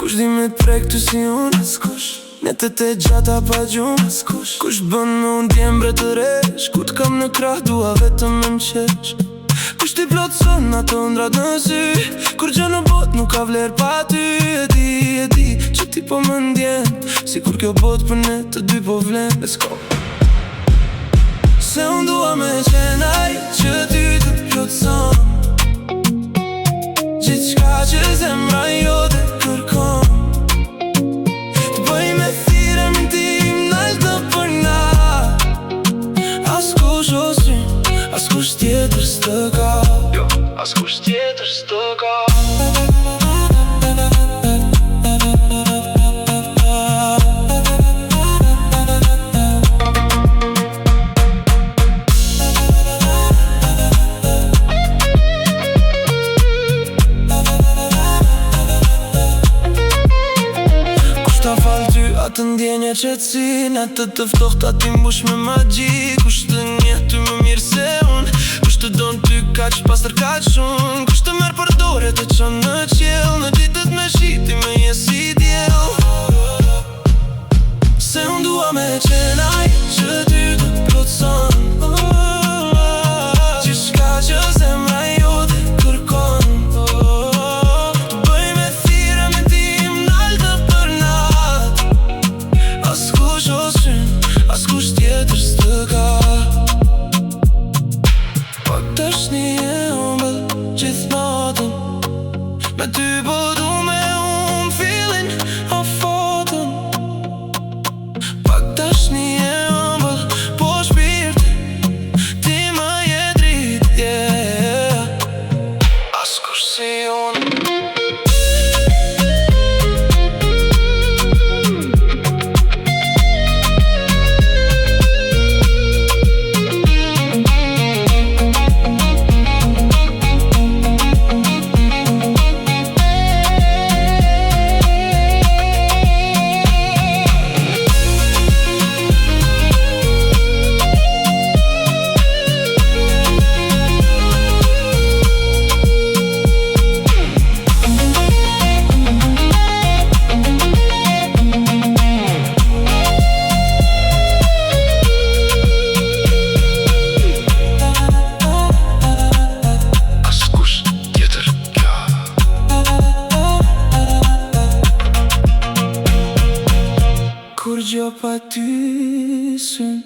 Kush di me t'prek ty si unë askush, netët e gjata pa gjumë askush. Kush bën me unë djem bre të resh, ku t'kam në krah dua vetëm me m'qesh. Kush t'i plotëson ato ndrat në sy, kur gjë në bot nuk ka vler pa ty. E di që ti po më ndjen, si kur kjo bot për ne të dy po vlen. Let's go. Se unë dua me qenaj që ty të plotëson gjithçka që zemra jote kërkon. Të bëj me thire më tim naltë për nat, askush o syn, askush tjetër s'të ka. Jo, askush tjetër s'të ka. Atë ndjenje qetësin, atë të ftohta ti mbush me magji. Kush të njeh ty më mirë se unë, kush të don ty kaq pastër kaq shumë. Kush të merr për dorë të çon në qiell, në ditët me shi ti më je si diell. Se unë dua me qenaj që ty të plotëson gjithçka që zemra jote kërkon. Të bëj me thirrje me tim naltë për nat, askush o syn, askush tjetër s'të ka. Pak dashni e ëmbël gjithë natën, me ty po du me feeling of fotën. Pak dashni e ëmbël, po shpirti ti më je dritë, yeah. Askush si unë. Kur gjë pa ty syn,